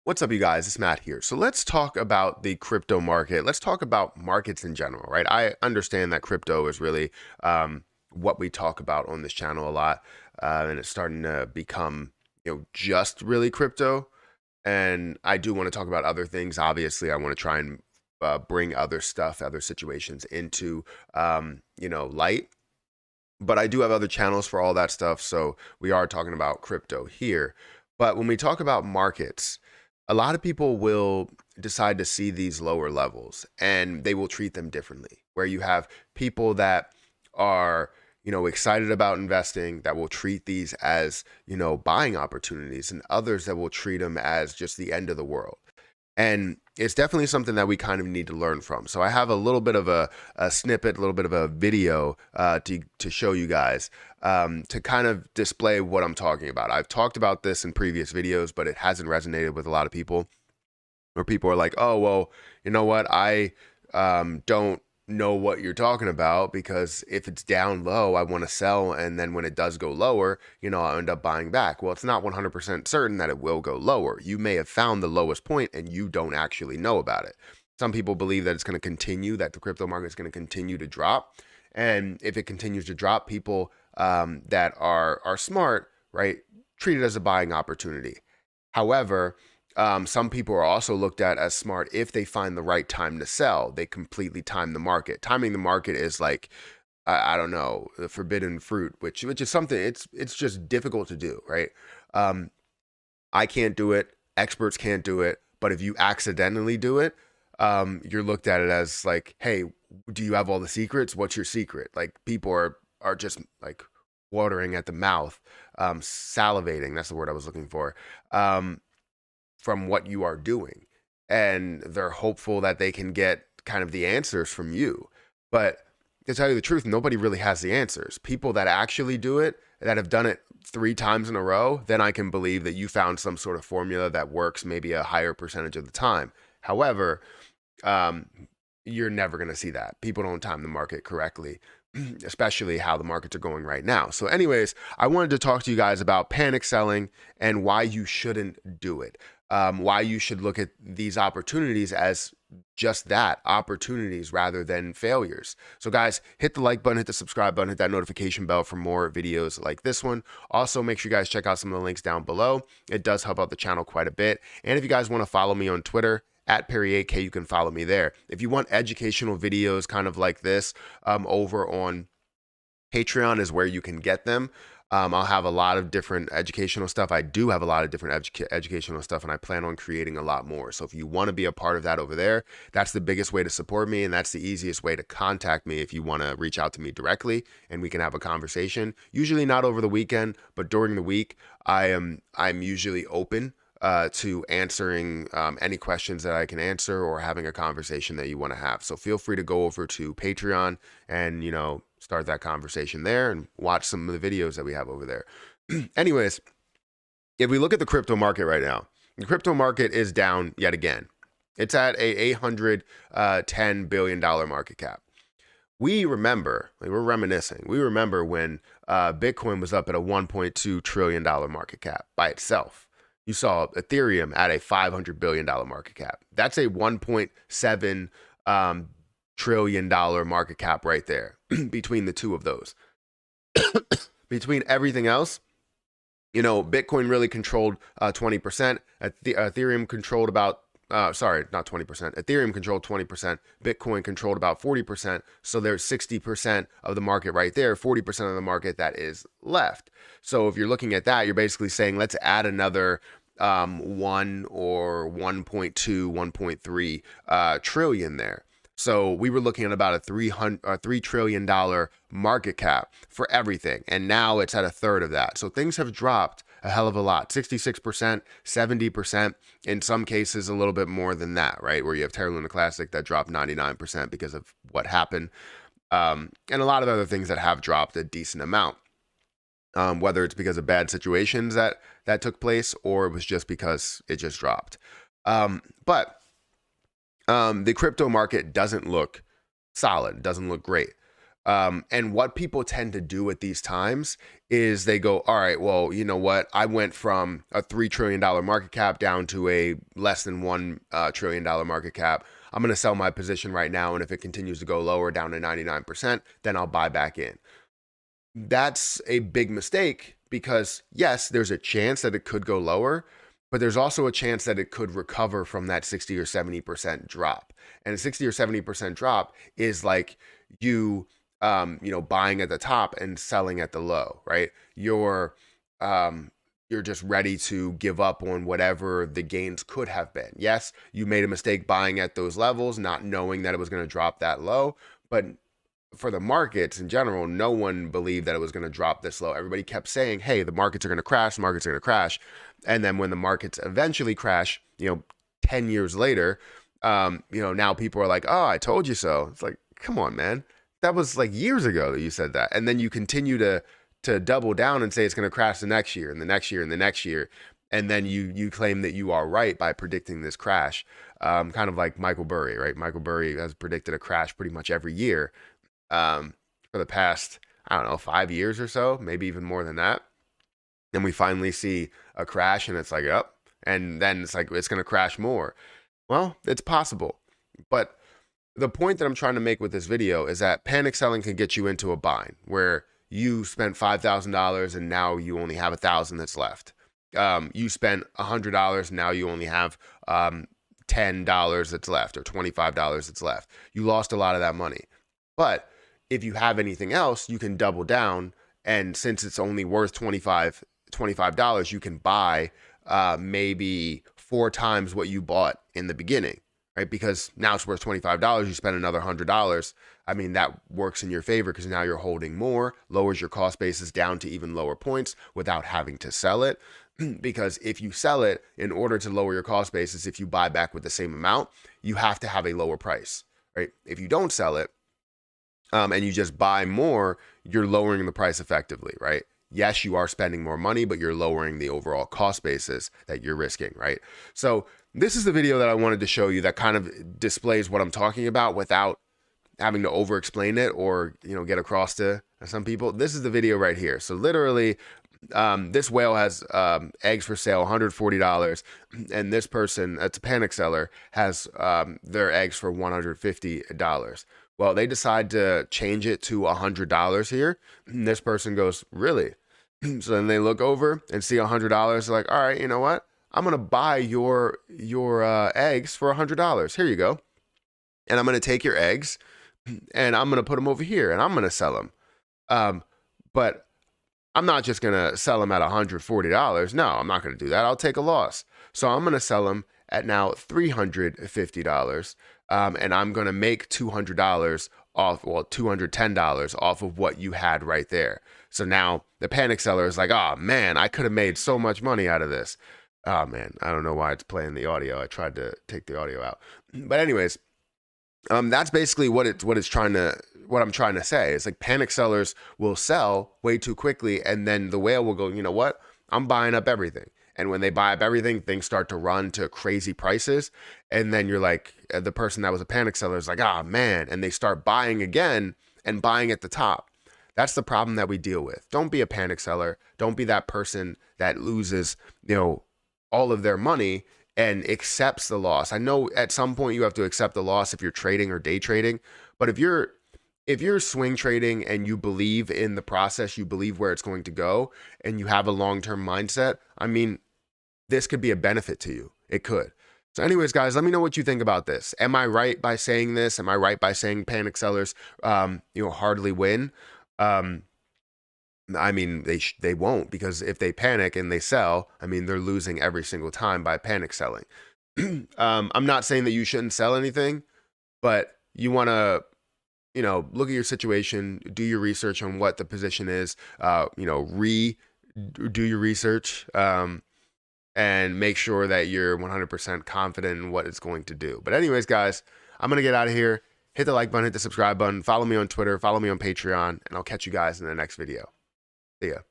What's up, you guys? It's Matt here. So let's talk about the crypto market. Let's talk about markets in general, right? I understand that crypto is really what we talk about on this channel a lot, and it's starting to become, just really crypto. And I do want to talk about other things. Obviously, I want to try and bring other stuff, other situations into, light. But I do have other channels for all that stuff. So we are talking about crypto here. But when we talk about markets, a lot of people will decide to see these lower levels and they will treat them differently. Where you have people that are, excited about investing that will treat these as, buying opportunities, and others that will treat them as just the end of the world. And it's definitely something that we kind of need to learn from. So I have a little bit of a snippet, a little bit of a video to show you guys to kind of display what I'm talking about. I've talked about this in previous videos, but it hasn't resonated with a lot of people. Where people are like, oh, well, you know what? I don't know what you're talking about, because if it's down low, I want to sell. And then when it does go lower, I end up buying back. Well, it's not 100% certain that it will go lower. You may have found the lowest point and you don't actually know about it. Some people believe that it's going to continue, that the crypto market is going to continue to drop. And if it continues to drop, people that are smart, right, treat it as a buying opportunity. However, some people are also looked at as smart if they find the right time to sell. They completely time the market. Timing the market is like, I don't know, the forbidden fruit, which is something, it's just difficult to do, right? Um, I can't do it. Experts can't do it. But if you accidentally do it, you're looked at it as like, hey, do you have all the secrets? What's your secret? Like, people are just like watering at the mouth, salivating. That's the word I was looking for. From what you are doing. And they're hopeful that they can get kind of the answers from you. But to tell you the truth, nobody really has the answers. People that actually do it, that have done it 3 times in a row, then I can believe that you found some sort of formula that works maybe a higher percentage of the time. However, um, you're never going to see that. People don't time the market correctly, especially how the markets are going right now. So, anyways, I wanted to talk to you guys about panic selling and why you shouldn't do it. Why you should look at these opportunities as just that, opportunities rather than failures. So guys, hit the like button, hit the subscribe button, hit that notification bell for more videos like this one. Also, make sure you guys check out some of the links down below. It does help out the channel quite a bit. And if you guys want to follow me on Twitter, at Perry8K, you can follow me there. If you want educational videos kind of like this, over on Patreon is where you can get them. I'll have a lot of different educational stuff. I do have a lot of different educational stuff, and I plan on creating a lot more. So if you want to be a part of that over there, that's the biggest way to support me, and that's the easiest way to contact me if you want to reach out to me directly, and we can have a conversation. Usually not over the weekend, but during the week, I'm usually open to answering any questions that I can answer, or having a conversation that you want to have. So feel free to go over to Patreon and, start that conversation there and watch some of the videos that we have over there. Anyways, if we look at the crypto market right now, the crypto market is down yet again. It's at a $810 billion market cap. We remember, like, we're reminiscing. We remember when Bitcoin was up at a $1.2 trillion market cap by itself. You saw Ethereum at a $500 billion market cap. That's a $1.7 trillion market cap right there between the two of those. Between everything else, Bitcoin really controlled 20%. Ethereum controlled about, sorry, not 20%. Ethereum controlled 20%. Bitcoin controlled about 40%. So there's 60% of the market right there, 40% of the market that is left. So if you're looking at that, you're basically saying, let's add another 1 or 1.2, 1.3 trillion there. So we were looking at about a $3 trillion market cap for everything. And now it's at a third of that. So things have dropped a hell of a lot, 66%, 70%, in some cases a little bit more than that, right? Where you have Terra Luna Classic that dropped 99% because of what happened. And a lot of other things that have dropped a decent amount. Whether it's because of bad situations that took place, or it was just because it just dropped. But the crypto market doesn't look solid, doesn't look great. And what people tend to do at these times is they go, all right, well, you know what? I went from a $3 trillion market cap down to a less than $1 trillion market cap. I'm going to sell my position right now. And if it continues to go lower down to 99%, then I'll buy back in. That's a big mistake because, yes, there's a chance that it could go lower, but there's also a chance that it could recover from that 60 or 70% drop. And a 60 or 70% drop is like you buying at the top and selling at the low, right? You're just ready to give up on whatever the gains could have been. Yes, you made a mistake buying at those levels, not knowing that it was going to drop that low, but for the markets in general, no one believed that it was going to drop this low. Everybody kept saying, hey, the markets are going to crash, markets are going to crash. And then when the markets eventually crash, 10 years later, now people are like, oh, I told you so. It's like, come on, man. That was like years ago that you said that. And then you continue to double down and say it's going to crash the next year and the next year and the next year. And then you claim that you are right by predicting this crash. Kind of like Michael Burry, right? Michael Burry has predicted a crash pretty much every year for the past, I don't know, 5 years or so, maybe even more than that. And we finally see a crash and it's like, yep. And then it's like, it's going to crash more. Well, it's possible. But the point that I'm trying to make with this video is that panic selling can get you into a bind where you spent $5,000 and now you only have $1,000 that's left. You spent $100 and now you only have $10 that's left or $25 that's left. You lost a lot of that money. But if you have anything else, you can double down. And since it's only worth $25, you can buy maybe 4 times what you bought in the beginning, right? Because now it's worth $25. You spend another $100. I mean, that works in your favor because now you're holding more, lowers your cost basis down to even lower points without having to sell it. Because if you sell it, in order to lower your cost basis, if you buy back with the same amount, you have to have a lower price, right? If you don't sell it, and you just buy more, you're lowering the price effectively, right? Yes, you are spending more money, but you're lowering the overall cost basis that you're risking, right? So this is the video that I wanted to show you that kind of displays what I'm talking about without having to over explain it or, get across to some people. This is the video right here. So literally, this whale has eggs for sale, $140, and this person, that's a panic seller, has their eggs for $150. Well, they decide to change it to $100 here. And this person goes, really? So then they look over and see $100. They're like, all right, you know what? I'm gonna buy your eggs for $100. Here you go. And I'm gonna take your eggs and I'm gonna put them over here and I'm gonna sell them. But I'm not just gonna sell them at $140. No, I'm not gonna do that. I'll take a loss. So I'm gonna sell them at now $350. And I'm going to make $200 off, well, $210 off of what you had right there. So now the panic seller is like, oh man, I could have made so much money out of this. Oh man, I don't know why it's playing the audio. I tried to take the audio out. But anyways, that's basically what I'm trying to say. It's like panic sellers will sell way too quickly. And then the whale will go, you know what? I'm buying up everything. And when they buy up everything, things start to run to crazy prices. And then you're like, the person that was a panic seller is like, ah, man. And they start buying again and buying at the top. That's the problem that we deal with. Don't be a panic seller. Don't be that person that loses, all of their money and accepts the loss. I know at some point you have to accept the loss if you're trading or day trading. But if you're swing trading and you believe in the process, you believe where it's going to go, and you have a long-term mindset, I mean, this could be a benefit to you. It could. So anyways, guys, let me know what you think about this. Am I right by saying this? Am I right by saying panic sellers, hardly win? I mean, they won't, because if they panic and they sell, I mean, they're losing every single time by panic selling. I'm not saying that you shouldn't sell anything, but you want to, look at your situation, do your research on what the position is, do your research, and make sure that you're 100% confident in what it's going to do. But anyways, guys, I'm going to get out of here. Hit the like button, hit the subscribe button, follow me on Twitter, follow me on Patreon, and I'll catch you guys in the next video. See ya.